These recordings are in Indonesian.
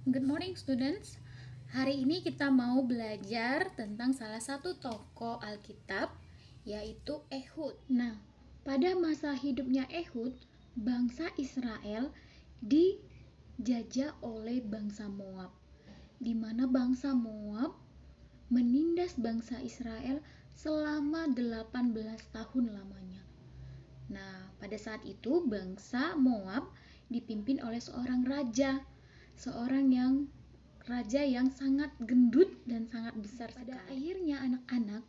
Good morning students. Hari ini kita mau belajar tentang salah satu tokoh Alkitab, yaitu Ehud. Nah, pada masa hidupnya Ehud, bangsa Israel dijajah oleh bangsa Moab, di mana bangsa Moab menindas bangsa Israel selama 18 tahun lamanya. Nah, pada saat itu bangsa Moab dipimpin oleh seorang raja yang sangat gendut dan sangat besar. Pada akhirnya anak-anak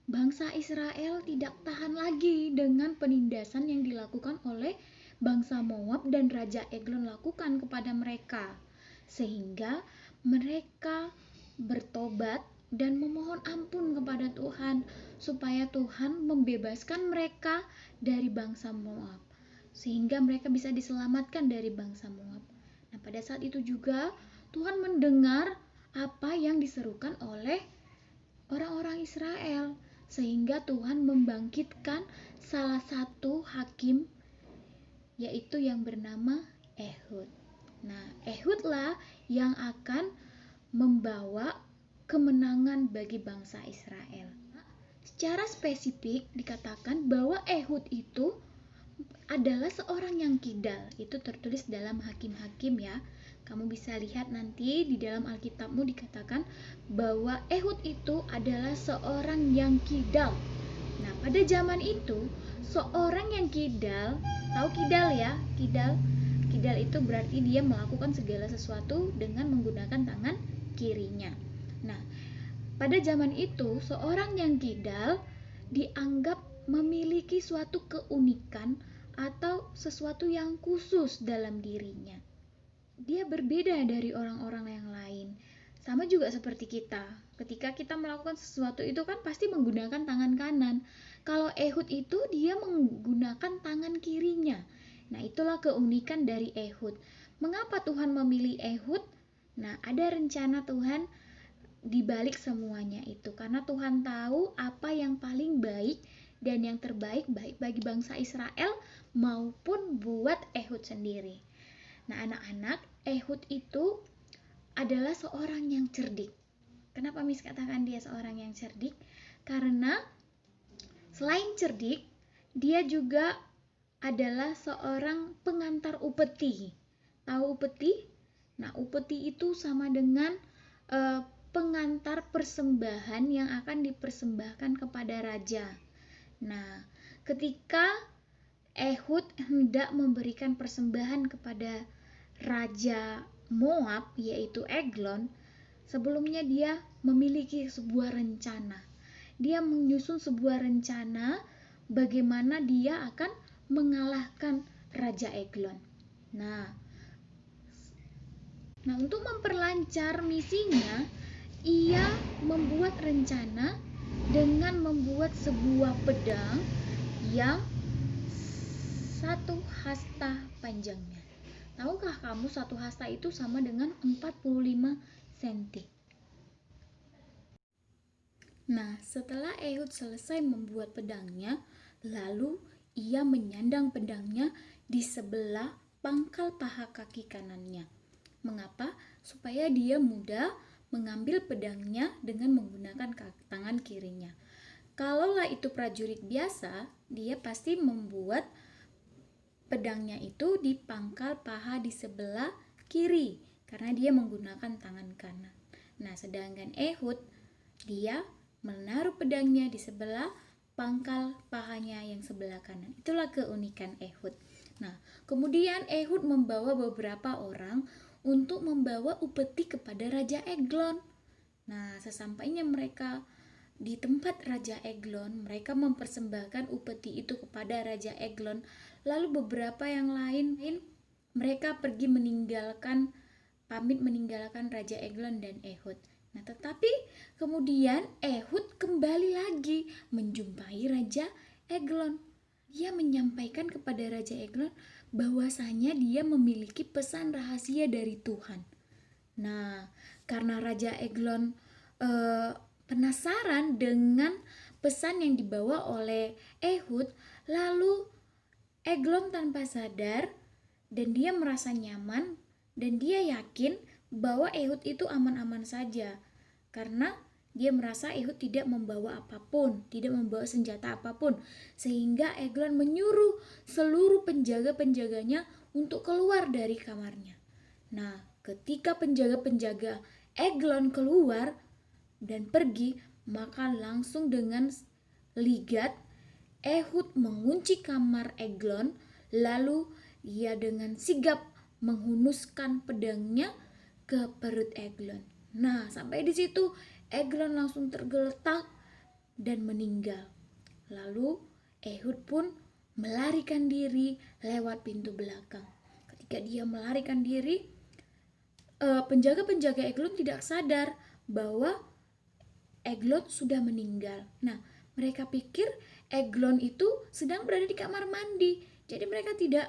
bangsa Israel tidak tahan lagi dengan penindasan yang dilakukan oleh bangsa Moab dan Raja Eglon lakukan kepada mereka, sehingga mereka bertobat dan memohon ampun kepada Tuhan supaya Tuhan membebaskan mereka dari bangsa Moab, sehingga mereka bisa diselamatkan dari bangsa Moab. Nah, pada saat itu juga Tuhan mendengar apa yang diserukan oleh orang-orang Israel, sehingga Tuhan membangkitkan salah satu hakim, yaitu yang bernama Ehud. Nah, Ehudlah yang akan membawa kemenangan bagi bangsa Israel. Secara spesifik dikatakan bahwa Ehud itu adalah seorang yang kidal. Itu tertulis dalam Hakim-Hakim ya. Kamu bisa lihat nanti di dalam Alkitabmu dikatakan bahwa Ehud itu adalah seorang yang kidal. Nah, pada zaman itu seorang yang kidal, tahu kidal ya? Kidal itu berarti dia melakukan segala sesuatu dengan menggunakan tangan kirinya. Nah, pada zaman itu seorang yang kidal dianggap memiliki suatu keunikan atau sesuatu yang khusus dalam dirinya. Dia berbeda dari orang-orang yang lain. Sama juga seperti kita. Ketika kita melakukan sesuatu itu kan pasti menggunakan tangan kanan. Kalau Ehud itu dia menggunakan tangan kirinya. Nah, itulah keunikan dari Ehud. Mengapa Tuhan memilih Ehud? Nah, ada rencana Tuhan di balik semuanya itu, karena Tuhan tahu apa yang paling baik dan yang terbaik baik bagi bangsa Israel maupun buat Ehud sendiri. Nah, anak-anak, Ehud itu adalah seorang yang cerdik. Kenapa Miss katakan dia seorang yang cerdik? Karena selain cerdik, dia juga adalah seorang pengantar upeti. Tahu upeti? Nah, upeti itu sama dengan pengantar persembahan yang akan dipersembahkan kepada raja. Nah, ketika Ehud hendak memberikan persembahan kepada Raja Moab, yaitu Eglon, sebelumnya dia memiliki sebuah rencana. Dia menyusun sebuah rencana bagaimana dia akan mengalahkan Raja Eglon. Nah, untuk memperlancar misinya, ia membuat rencana dengan membuat sebuah pedang yang 1 hasta panjangnya. Tahukah kamu 1 hasta itu sama dengan 45 cm? Nah, setelah Ehud selesai membuat pedangnya, lalu ia menyandang pedangnya di sebelah pangkal paha kaki kanannya. Mengapa? Supaya dia mudah mengambil pedangnya dengan menggunakan tangan kirinya. Kalaulah itu prajurit biasa, dia pasti membuat pedangnya itu di pangkal paha di sebelah kiri karena dia menggunakan tangan kanan. Nah, sedangkan Ehud dia menaruh pedangnya di sebelah pangkal pahanya yang sebelah kanan. Itulah keunikan Ehud. Nah, kemudian Ehud membawa beberapa orang untuk membawa upeti kepada Raja Eglon. Nah, sesampainya mereka di tempat Raja Eglon, mereka mempersembahkan upeti itu kepada Raja Eglon. Lalu beberapa yang lain mereka pergi pamit meninggalkan Raja Eglon dan Ehud. Nah, tetapi kemudian Ehud kembali lagi menjumpai Raja Eglon. Dia menyampaikan kepada Raja Eglon bahwasanya dia memiliki pesan rahasia dari Tuhan. Nah, karena Raja Eglon penasaran dengan pesan yang dibawa oleh Ehud, lalu Eglon tanpa sadar dan dia merasa nyaman dan dia yakin bahwa Ehud itu aman-aman saja karena dia merasa Ehud tidak membawa apapun, tidak membawa senjata apapun, sehingga Eglon menyuruh seluruh penjaga-penjaganya untuk keluar dari kamarnya. Nah, ketika penjaga-penjaga Eglon keluar dan pergi, maka langsung dengan ligat Ehud mengunci kamar Eglon, lalu ia dengan sigap menghunuskan pedangnya ke perut Eglon. Nah, sampai di situ Eglon langsung tergeletak dan meninggal. Lalu Ehud pun melarikan diri lewat pintu belakang. Ketika dia melarikan diri, penjaga-penjaga Eglon tidak sadar bahwa Eglon sudah meninggal. Nah, mereka pikir Eglon itu sedang berada di kamar mandi. Jadi mereka tidak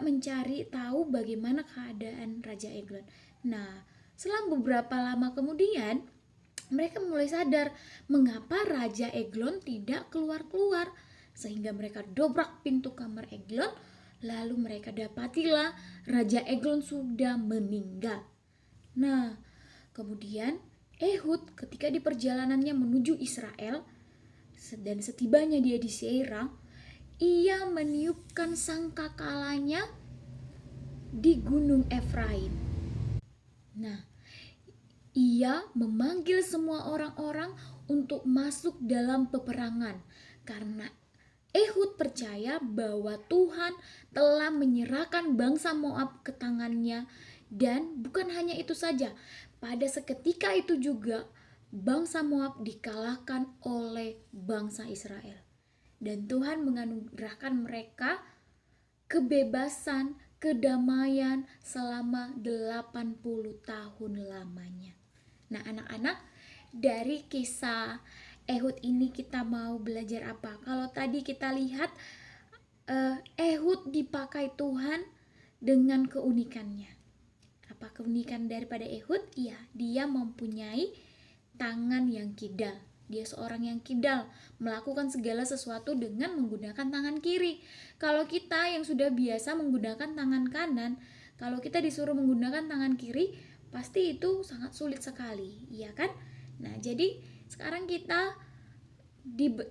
mencari tahu bagaimana keadaan Raja Eglon. Nah, selang beberapa lama kemudian, mereka mulai sadar mengapa Raja Eglon tidak keluar-keluar. Sehingga mereka dobrak pintu kamar Eglon, lalu mereka dapatilah Raja Eglon sudah meninggal. Nah, kemudian Ehud ketika di perjalanannya menuju Israel dan setibanya dia di Seira, ia meniupkan sangkakalanya di Gunung Efraim. Nah, ia memanggil semua orang-orang untuk masuk dalam peperangan karena Ehud percaya bahwa Tuhan telah menyerahkan bangsa Moab ke tangannya. Dan bukan hanya itu saja, pada seketika itu juga bangsa Moab dikalahkan oleh bangsa Israel. Dan Tuhan menganugerahkan mereka kebebasan, kedamaian selama 80 tahun lamanya. Nah, anak-anak, dari kisah Ehud ini kita mau belajar apa? Kalau tadi kita lihat Ehud dipakai Tuhan dengan keunikannya. Apa keunikan daripada Ehud? Iya, dia mempunyai tangan yang kidal. Dia seorang yang kidal, melakukan segala sesuatu dengan menggunakan tangan kiri. Kalau kita yang sudah biasa menggunakan tangan kanan, kalau kita disuruh menggunakan tangan kiri, pasti itu sangat sulit sekali, iya kan? Nah, jadi sekarang kita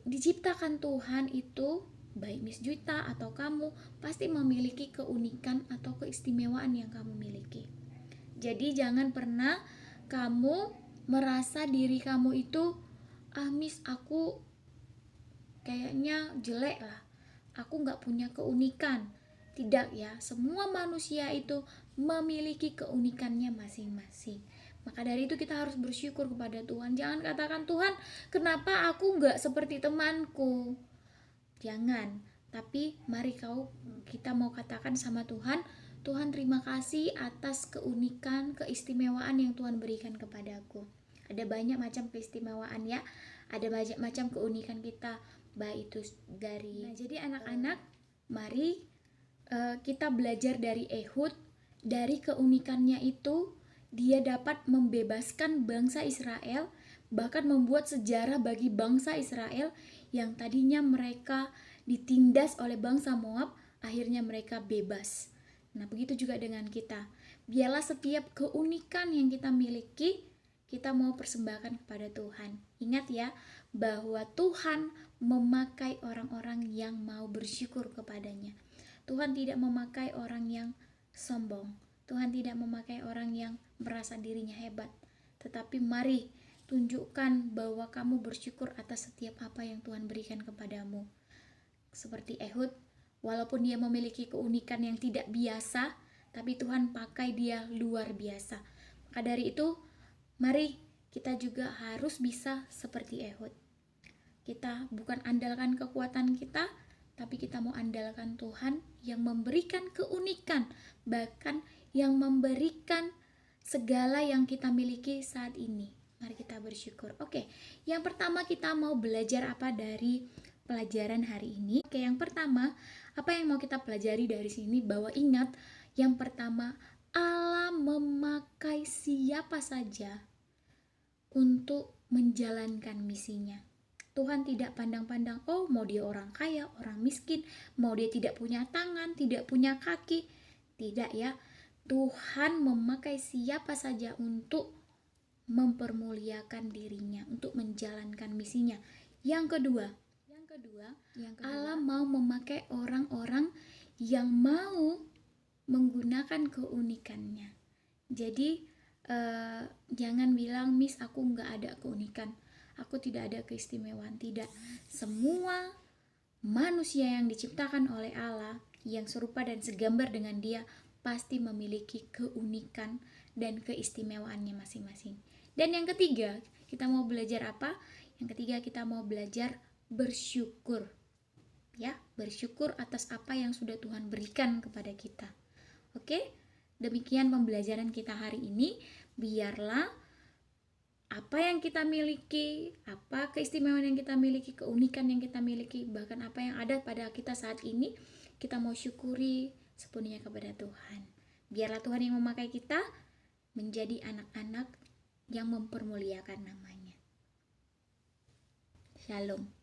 diciptakan Tuhan itu, baik Miss Juita atau kamu, pasti memiliki keunikan atau keistimewaan yang kamu miliki. Jadi jangan pernah kamu merasa diri kamu itu, Miss, aku kayaknya jelek lah, aku gak punya keunikan. Tidak ya, semua manusia itu memiliki keunikannya masing-masing. Maka dari itu kita harus bersyukur kepada Tuhan. Jangan katakan, Tuhan, kenapa aku gak seperti temanku? Jangan, tapi mari kita mau katakan sama Tuhan, Tuhan, terima kasih atas keunikan, keistimewaan yang Tuhan berikan kepadaku. Ada banyak macam keistimewaan ya, ada banyak macam keunikan kita, baik itu dari. Nah, jadi anak-anak, mari kita belajar dari Ehud. Dari keunikannya itu, dia dapat membebaskan bangsa Israel, bahkan membuat sejarah bagi bangsa Israel yang tadinya mereka ditindas oleh bangsa Moab, akhirnya mereka bebas. Nah, begitu juga dengan kita. Biarlah setiap keunikan yang kita miliki, kita mau persembahkan kepada Tuhan. Ingat ya, bahwa Tuhan memakai orang-orang yang mau bersyukur kepadanya. Tuhan tidak memakai orang yang sombong. Tuhan tidak memakai orang yang merasa dirinya hebat. Tetapi mari tunjukkan bahwa kamu bersyukur atas setiap apa yang Tuhan berikan kepadamu. Seperti Ehud, walaupun dia memiliki keunikan yang tidak biasa, tapi Tuhan pakai dia luar biasa. Maka dari itu, mari kita juga harus bisa seperti Ehud. Kita bukan andalkan kekuatan kita, tapi kita mau andalkan Tuhan yang memberikan keunikan, bahkan yang memberikan segala yang kita miliki saat ini. Mari kita bersyukur. Oke, yang pertama kita mau belajar apa dari pelajaran hari ini? Oke, yang pertama, apa yang mau kita pelajari dari sini? Bahwa ingat, yang pertama, Allah memakai siapa saja untuk menjalankan misinya. Tuhan tidak pandang-pandang, oh mau dia orang kaya, orang miskin, mau dia tidak punya tangan, tidak punya kaki. Tidak ya, Tuhan memakai siapa saja untuk mempermuliakan dirinya, untuk menjalankan misinya. Yang kedua, Allah mau memakai orang-orang yang mau menggunakan keunikannya. Jadi jangan bilang, Miss, aku nggak ada keunikan, aku tidak ada keistimewaan. Tidak, semua manusia yang diciptakan oleh Allah yang serupa dan segambar dengan Dia pasti memiliki keunikan dan keistimewaannya masing-masing. Dan yang ketiga, kita mau belajar apa? Yang ketiga, kita mau belajar bersyukur. Ya, bersyukur atas apa yang sudah Tuhan berikan kepada kita. Oke? Demikian pembelajaran kita hari ini. Biarlah apa yang kita miliki, apa keistimewaan yang kita miliki, keunikan yang kita miliki, bahkan apa yang ada pada kita saat ini, kita mau syukuri sepenuhnya kepada Tuhan. Biarlah Tuhan yang memakai kita menjadi anak-anak yang mempermuliakan namanya. Shalom.